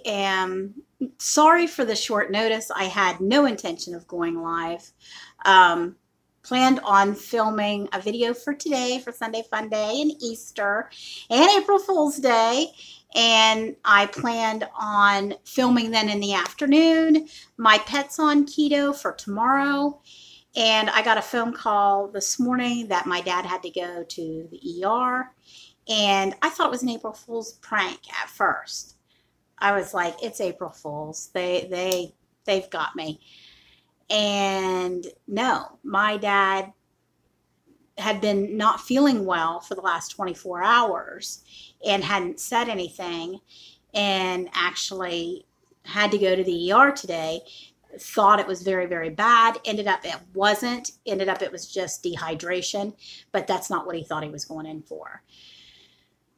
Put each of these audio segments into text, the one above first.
am sorry for the short notice. I had no intention of going live. Um, Planned on filming a video for today, for Sunday Fun Day and Easter and April Fool's Day. And I planned on filming then in the afternoon. My pet's on keto for tomorrow. And I got a phone call this morning that my dad had to go to the ER. And I thought it was an April Fool's prank at first. I was like, it's April Fools. They've got me. And no, my dad had been not feeling well for the last 24 hours and hadn't said anything, and actually had to go to the ER today. Thought it was very, very bad. Ended up it wasn't. Ended up it was just dehydration, but that's not what he thought he was going in for.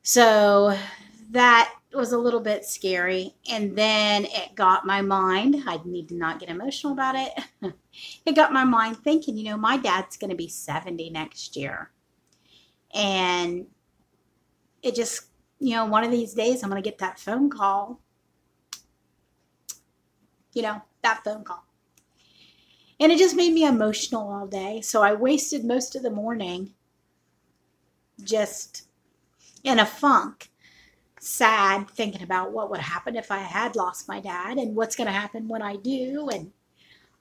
So that was a little bit scary. And then it got my mind, I need to not get emotional about it. It got my mind thinking, my dad's going to be 70 next year. And it just, one of these days I'm going to get that phone call. That phone call. And it just made me emotional all day. So I wasted most of the morning just in a funk, sad, thinking about what would happen if I had lost my dad and what's going to happen when I do and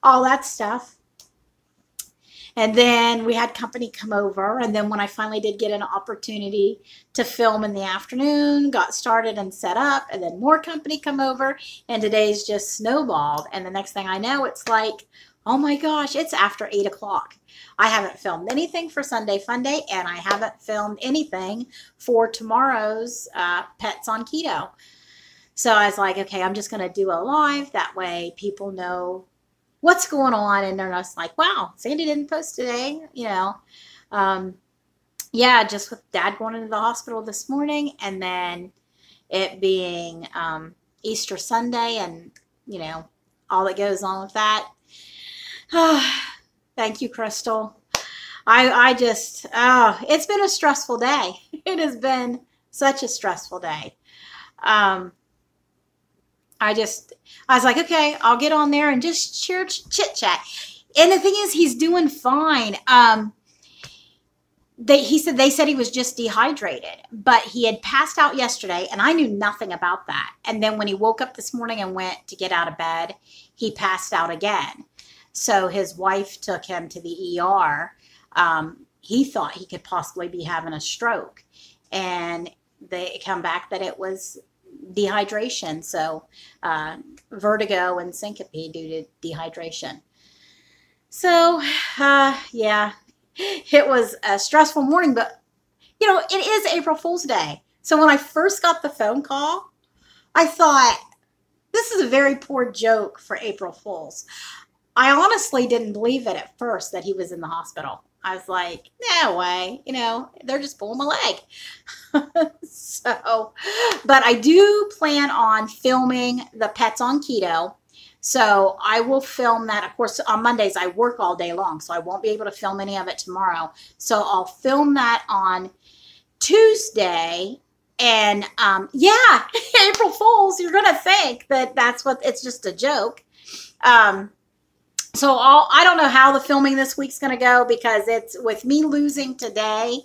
all that stuff. And then we had company come over. And then when I finally did get an opportunity to film in the afternoon, got started and set up, and then more company come over, and today's just snowballed. And the next thing I know, it's like, oh my gosh, it's after 8 o'clock. I haven't filmed anything for Sunday Fun Day, and I haven't filmed anything for tomorrow's Pets on Keto. So I was like, okay, I'm just going to do a live. That way people know what's going on, and they're just like, wow, Sandy didn't post today, just with Dad going into the hospital this morning, and then it being Easter Sunday, and all that goes on with that. Thank you, Crystal. It's been a stressful day. It has been such a stressful day. I was like, okay, I'll get on there and just chit chat. And the thing is, he's doing fine. They said he was just dehydrated, but he had passed out yesterday, and I knew nothing about that. And then when he woke up this morning and went to get out of bed, he passed out again. So his wife took him to the ER. He thought he could possibly be having a stroke, and they come back that it was dehydration. So vertigo and syncope due to dehydration. So it was a stressful morning, but it is April Fool's Day. So when I first got the phone call, I thought, this is a very poor joke for April Fools. I honestly didn't believe it at first that he was in the hospital. I was like, no way, they're just pulling my leg. But I do plan on filming the Pets on Keto. So I will film that. Of course, on Mondays, I work all day long, so I won't be able to film any of it tomorrow. So I'll film that on Tuesday. And April Fools, you're going to think that it's just a joke. So I don't know how the filming this week's going to go, because it's with me losing today.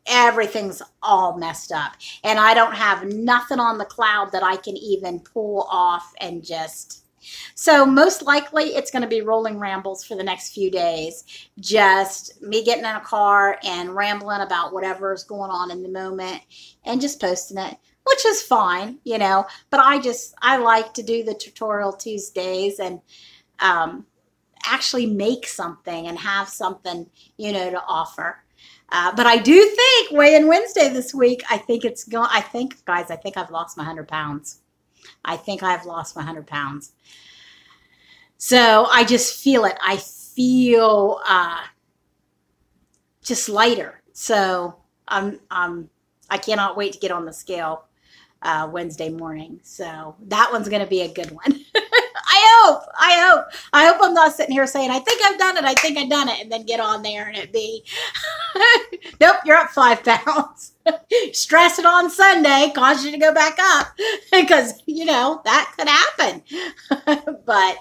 Everything's all messed up, and I don't have nothing on the cloud that I can even pull off and just. So most likely it's going to be rolling rambles for the next few days. Just me getting in a car and rambling about whatever's going on in the moment and just posting it, which is fine, but I like to do the tutorial Tuesdays and actually make something and have something, to offer. But I do think weigh-in Wednesday this week, I think I've lost my 100 pounds. I think I've lost my 100 pounds. So I just feel it. I feel just lighter. So I cannot wait to get on the scale Wednesday morning. So that one's going to be a good one. I hope I'm not sitting here saying, I think I've done it, and then get on there and it be Nope, you're up 5 pounds. Stress it on Sunday, cause you to go back up because, that could happen. But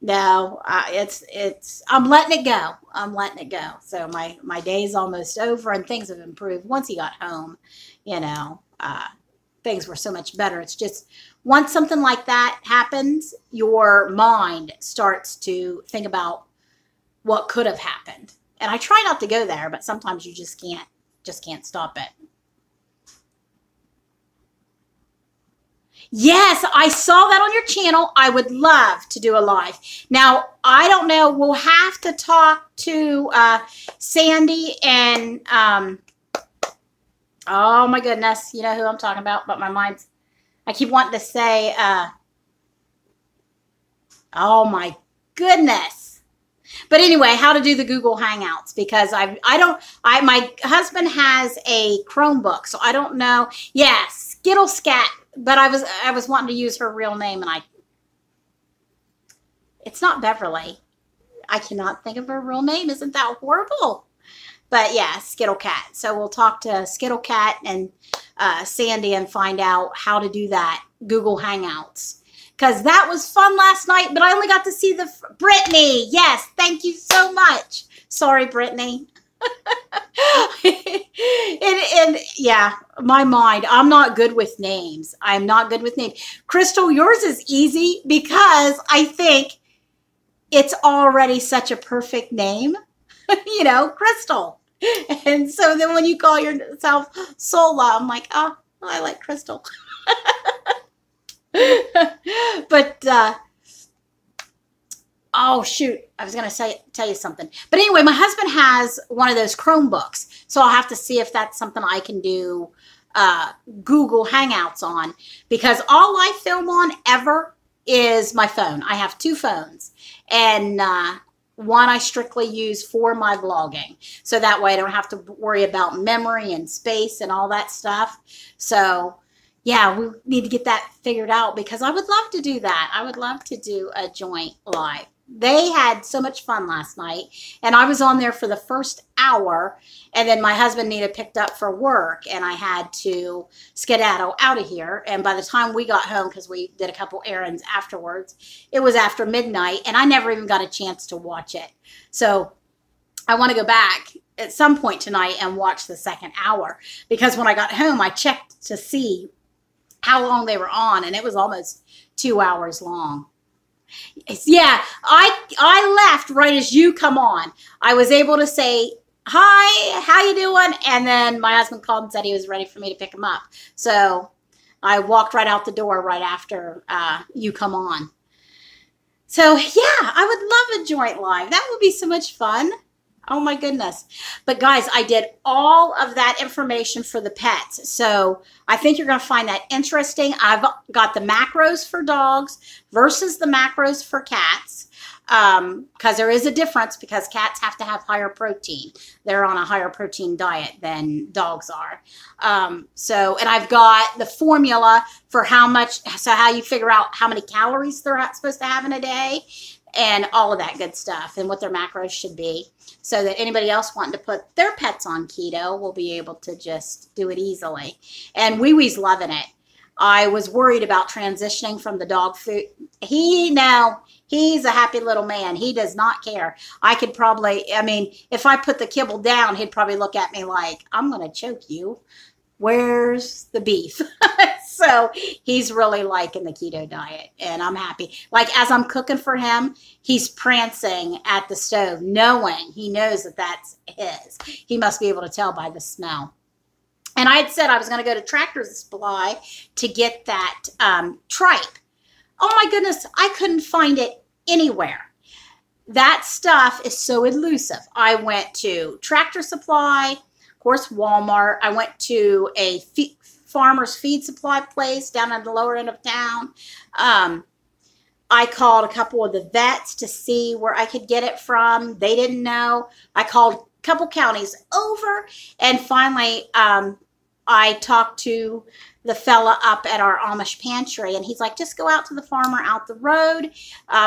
no, I'm letting it go. I'm letting it go. So my day's almost over and things have improved. Once he got home, things were so much better. It's just once something like that happens, your mind starts to think about what could have happened. And I try not to go there, but sometimes you just can't stop it. Yes, I saw that on your channel. I would love to do a live. Now, I don't know. We'll have to talk to Sandy and, oh my goodness, you know who I'm talking about, but I keep wanting to say, oh my goodness. But anyway, how to do the Google Hangouts, because my husband has a Chromebook, so I don't know. Yeah, Skittle Scat, but I was wanting to use her real name, and it's not Beverly. I cannot think of her real name. Isn't that horrible? But yeah, Skittle Cat. So we'll talk to Skittle Cat and Sandy and find out how to do that Google Hangouts. Because that was fun last night, but I only got to see Brittany. Yes, thank you so much. Sorry, Brittany. and yeah, my mind, I'm not good with names. I'm not good with names. Crystal, yours is easy because I think it's already such a perfect name. Crystal. And so then when you call yourself Sola, I'm like, oh, I like Crystal. But oh shoot, I was gonna tell you something. But anyway, my husband has one of those Chromebooks, so I'll have to see if that's something I can do Google Hangouts on, because all I film on ever is my phone. I have 2 phones, and one I strictly use for my vlogging, so that way I don't have to worry about memory and space and all that stuff. So yeah, we need to get that figured out, because I would love to do that. I would love to do a joint live. They had so much fun last night, and I was on there for the first hour, and then my husband needed picked up for work, and I had to skedaddle out of here. And by the time we got home, because we did a couple errands afterwards, it was after midnight, and I never even got a chance to watch it. So I want to go back at some point tonight and watch the second hour, because when I got home, I checked to see how long they were on, and it was almost 2 hours long. Yeah, I left right as you come on. I was able to say, hi, how you doing? And then my husband called and said he was ready for me to pick him up. So I walked right out the door right after you come on. So yeah, I would love a joint live. That would be so much fun. Oh my goodness. But guys, I did all of that information for the pets. So I think you're going to find that interesting. I've got the macros for dogs versus the macros for cats. Because there is a difference, because cats have to have higher protein. They're on a higher protein diet than dogs are. And I've got the formula for how you figure out how many calories they're supposed to have in a day, and all of that good stuff, and what their macros should be, so that anybody else wanting to put their pets on keto will be able to just do it easily. And Wee Wee's loving it. I was worried about transitioning from the dog food. He's a happy little man. He does not care. If I put the kibble down, he'd probably look at me like, I'm going to choke you. Where's the beef? So he's really liking the keto diet, and I'm happy. Like, as I'm cooking for him, he's prancing at the stove, he knows that that's his. He must be able to tell by the smell. And I had said I was going to go to Tractor Supply to get that tripe. Oh my goodness, I couldn't find it anywhere. That stuff is so elusive. I went to Tractor Supply, of course, Walmart. I went to a farmer's feed supply place down at the lower end of town. I called a couple of the vets to see where I could get it from. They didn't know. I called a couple counties over, and finally I talked to the fella up at our Amish pantry, and he's like, just go out to the farmer out the road.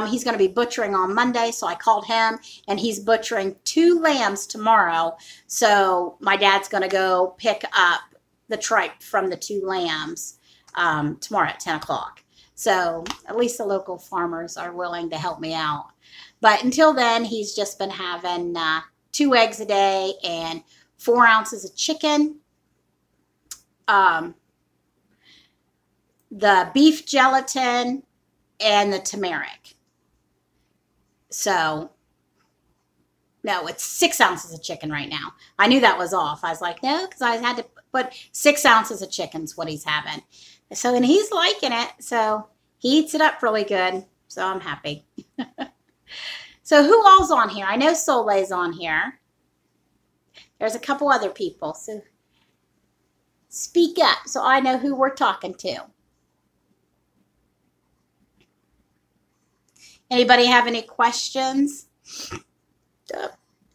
He's going to be butchering on Monday, so I called him, and he's butchering 2 lambs tomorrow. So my dad's going to go pick up the tripe from the 2 lambs tomorrow at 10 o'clock. So at least the local farmers are willing to help me out. But until then, he's just been having 2 eggs a day and 4 ounces of chicken. The beef gelatin and the turmeric. So, no, it's 6 ounces of chicken right now. I knew that was off. I was like, no, because I had to put 6 ounces of chicken's what he's having. So, and he's liking it. So he eats it up really good. So I'm happy. So who all's on here? I know Soleil's on here. There's a couple other people. So speak up so I know who we're talking to. Anybody have any questions?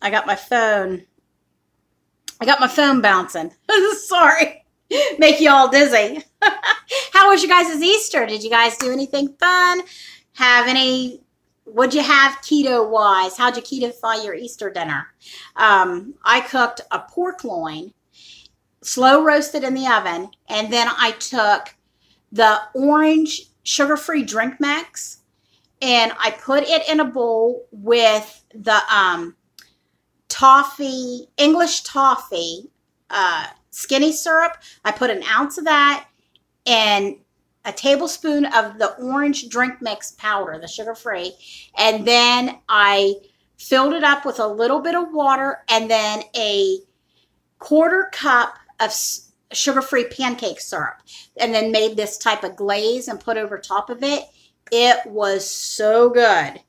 I got my phone. bouncing. Sorry. Make you all dizzy. How was your guys' Easter? Did you guys do anything fun? What'd you have keto-wise? How'd you keto-fy your Easter dinner? I cooked a pork loin, slow roasted in the oven, and then I took the orange sugar-free drink mix, and I put it in a bowl with the English toffee skinny syrup. I put an ounce of that and a tablespoon of the orange drink mix powder, the sugar-free, and then I filled it up with a little bit of water and then a 1/4 cup of sugar-free pancake syrup, and then made this type of glaze and put over top of it. It was so good.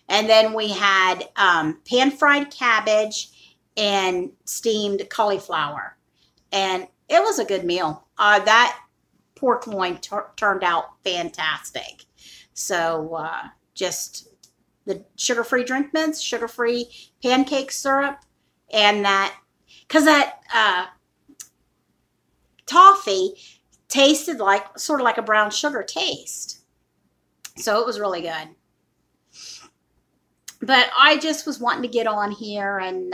And then we had pan-fried cabbage and steamed cauliflower. And it was a good meal. That pork loin turned out fantastic. So just the sugar-free drink mix, sugar-free pancake syrup, and because that toffee tasted sort of like a brown sugar taste. So it was really good. But I just was wanting to get on here and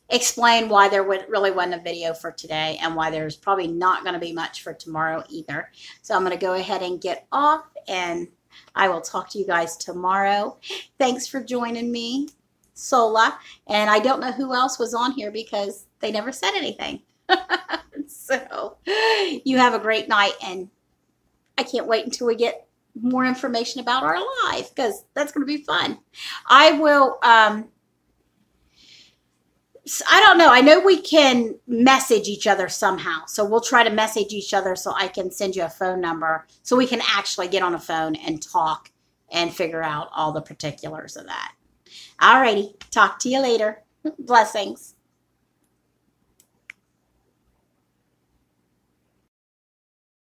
explain why there really wasn't a video for today and why there's probably not going to be much for tomorrow either. So I'm going to go ahead and get off, and I will talk to you guys tomorrow. Thanks for joining me, Sola. And I don't know who else was on here because they never said anything. So you have a great night, and I can't wait until we get more information about our live, because that's going to be fun. I will, I don't know. I know we can message each other somehow. So we'll try to message each other so I can send you a phone number so we can actually get on a phone and talk and figure out all the particulars of that. Alrighty. Talk to you later. Blessings.